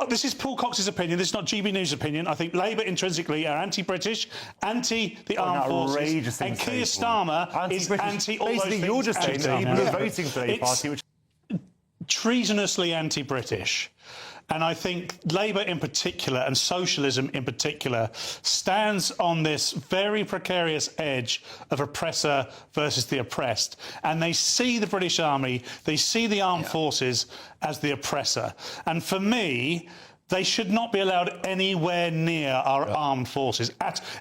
This is Paul Cox's opinion. This is not GB News' opinion. I think Labour intrinsically are anti-British, anti the armed forces, and Keir Starmer is anti all those things. You're just saying that people are voting for a party which treasonously anti-British. And I think Labour in particular, and socialism in particular, stands on this very precarious edge of oppressor versus the oppressed. And they see the British Army, they see the armed forces as the oppressor. And for me, they should not be allowed anywhere near our armed forces.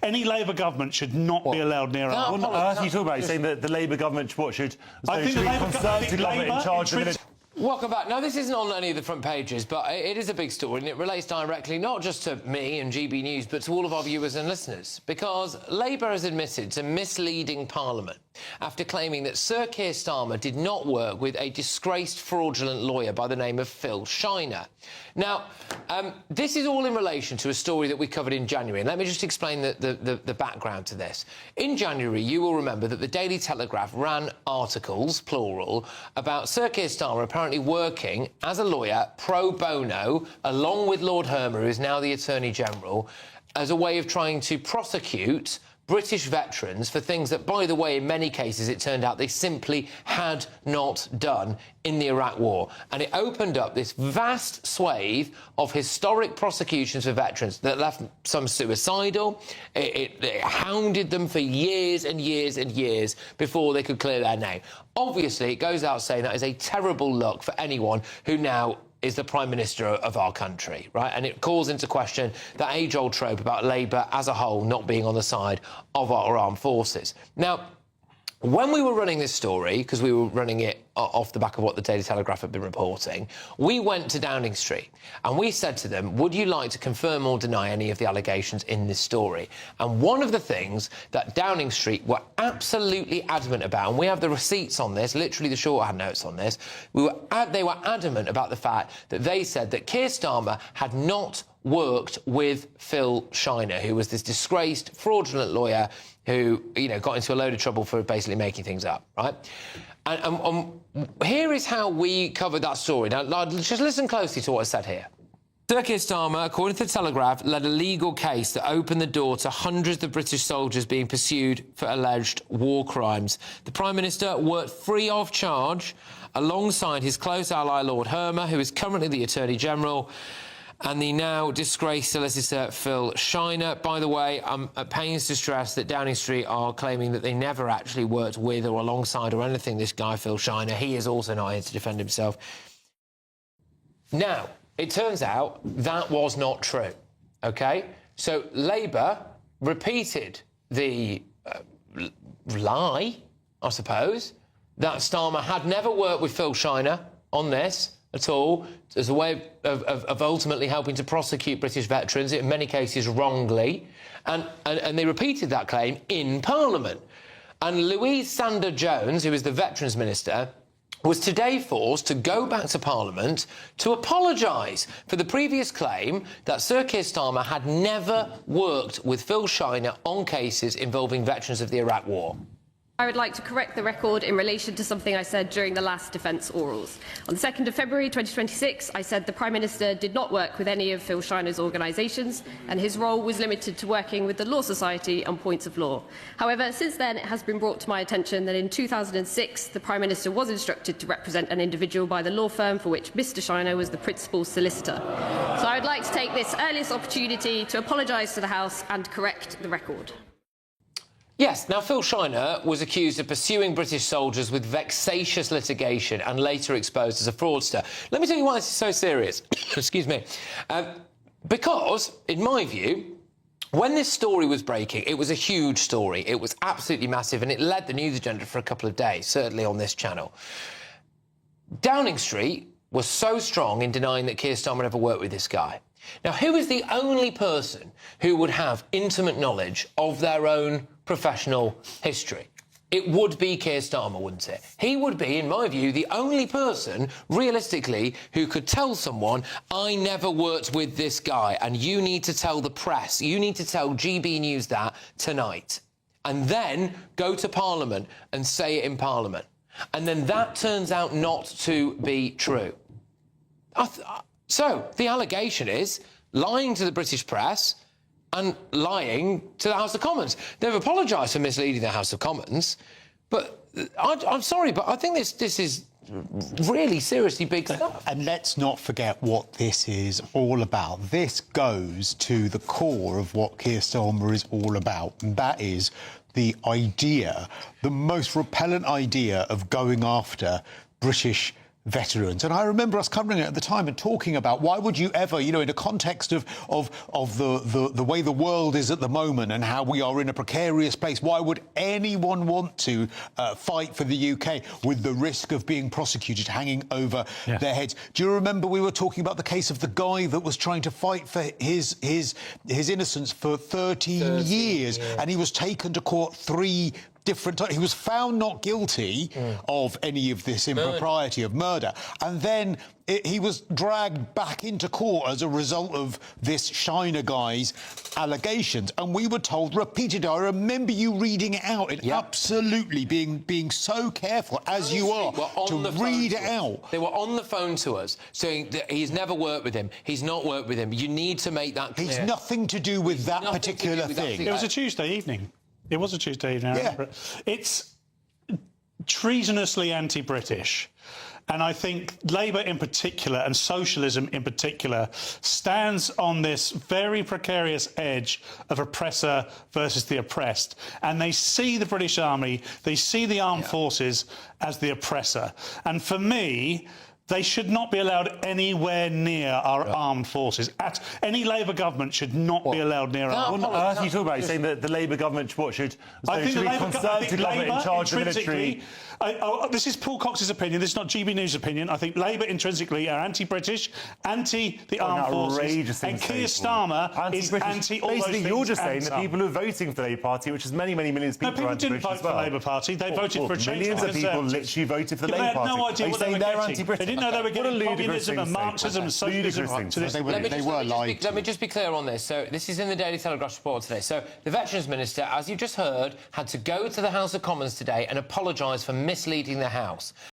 Any Labour government should not be allowed near our armed forces. What are you talking about? You're saying that the Labour government should... I think the Conservative government in charge of the... Welcome back. Now, this isn't on any of the front pages, but it is a big story, and it relates directly not just to me and GB News, but to all of our viewers and listeners, because Labour has admitted to misleading Parliament after claiming that Sir Keir Starmer did not work with a disgraced fraudulent lawyer by the name of Phil Shiner. Now, this is all in relation to a story that we covered in January, and let me just explain the background to this. In January, you will remember that the Daily Telegraph ran articles, plural, about Sir Keir Starmer apparently working as a lawyer pro bono, along with Lord Hermer, who is now the Attorney General, as a way of trying to prosecute British veterans for things that, by the way, in many cases, it turned out they simply had not done in the Iraq War. And it opened up this vast swathe of historic prosecutions for veterans that left some suicidal. It hounded them for years and years and years before they could clear their name. Obviously, it goes out saying that is a terrible look for anyone who now is the Prime Minister of our country, right? And it calls into question that age-old trope about Labour as a whole not being on the side of our armed forces. Now, when we were running this story, because we were running it off the back of what the Daily Telegraph had been reporting, we went to Downing Street and we said to them, would you like to confirm or deny any of the allegations in this story? And one of the things that Downing Street were absolutely adamant about, and we have the receipts on this, literally the shorthand notes on this, they were adamant about the fact that they said that Keir Starmer had not worked with Phil Shiner, who was this disgraced, fraudulent lawyer who, you know, got into a load of trouble for basically making things up, right? And here is how we covered that story. Now, just listen closely to what I said here. Sir Keir Starmer, according to the Telegraph, led a legal case that opened the door to hundreds of British soldiers being pursued for alleged war crimes. The Prime Minister worked free of charge alongside his close ally, Lord Hermer, who is currently the Attorney General, and the now disgraced solicitor Phil Shiner. By the way, I'm at pains to stress that Downing Street are claiming that they never actually worked with or alongside or anything this guy Phil Shiner. He is also not here to defend himself. Now, it turns out that was not true, OK? So Labour repeated the lie, I suppose, that Starmer had never worked with Phil Shiner on this at all, as a way of ultimately helping to prosecute British veterans, in many cases wrongly, and they repeated that claim in Parliament. And Louise Sandher-Jones, who is the Veterans Minister, was today forced to go back to Parliament to apologise for the previous claim that Sir Keir Starmer had never worked with Phil Shiner on cases involving veterans of the Iraq War. I would like to correct the record in relation to something I said during the last defence orals. On the 2nd of February 2026, I said the Prime Minister did not work with any of Phil Shiner's organisations and his role was limited to working with the Law Society on points of law. However, since then it has been brought to my attention that in 2006 the Prime Minister was instructed to represent an individual by the law firm for which Mr Shiner was the principal solicitor. So I would like to take this earliest opportunity to apologise to the House and correct the record. Yes, now Phil Shiner was accused of pursuing British soldiers with vexatious litigation and later exposed as a fraudster. Let me tell you why this is so serious. Excuse me. Because, in my view, when this story was breaking, it was a huge story. It was absolutely massive and it led the news agenda for a couple of days, certainly on this channel. Downing Street was so strong in denying that Keir Starmer ever worked with this guy. Now, who is the only person who would have intimate knowledge of their own professional history? It would be Keir Starmer, wouldn't it? He would be, in my view, the only person, realistically, who could tell someone, I never worked with this guy, and you need to tell the press, you need to tell GB News that tonight. And then go to Parliament and say it in Parliament. And then that turns out not to be true. So the allegation is lying to the British press and lying to the House of Commons. They've apologised for misleading the House of Commons, but I'm sorry, but I think this is really seriously big stuff. And let's not forget what this is all about. This goes to the core of what Keir Starmer is all about, and that is the idea, the most repellent idea of going after British veterans. And I remember us covering it at the time and talking about why would you ever, you know, in a context of the way the world is at the moment and how we are in a precarious place, why would anyone want to fight for the UK with the risk of being prosecuted hanging over their heads? Do you remember we were talking about the case of the guy that was trying to fight for his innocence for 13 years, and he was taken to court 3 different times. He was found not guilty of any of this impropriety of murder, and then he was dragged back into court as a result of this Shiner guy's allegations. And we were told repeatedly, I remember you reading it out, and absolutely being so careful, as you are, to read it out. They were on the phone to us, saying that he's never worked with him, he's not worked with him. You need to make that clear. He's nothing to do with that particular thing. It was a Tuesday evening. It was a Tuesday evening. Yeah. It's treasonously anti-British. And I think Labour in particular, and socialism in particular, stands on this very precarious edge of oppressor versus the oppressed. And they see the British Army, they see the armed forces as the oppressor. And for me, they should not be allowed anywhere near our armed forces. Any Labour government should not be allowed near our armed forces. What are you talking about? You're saying that the Labour government should be Conservative government in charge of the military? This is Paul Cox's opinion. This is not GB News' opinion. I think Labour intrinsically are anti-British, anti the armed forces, and Keir Starmer is anti all those things. Basically, you're just saying that people who are voting for the Labour Party, which is many, many millions of people, people didn't vote for the Labour Party. They voted for a change. Millions of people literally voted for the Labour Party. They had no idea what they were getting. They didn't know they were getting communism and Marxism and socialism to this. Let me just be clear on this. So this is in the Daily Telegraph report today. So the Veterans Minister, as you just heard, had to go to the House of Commons today and apologise for misleading the House.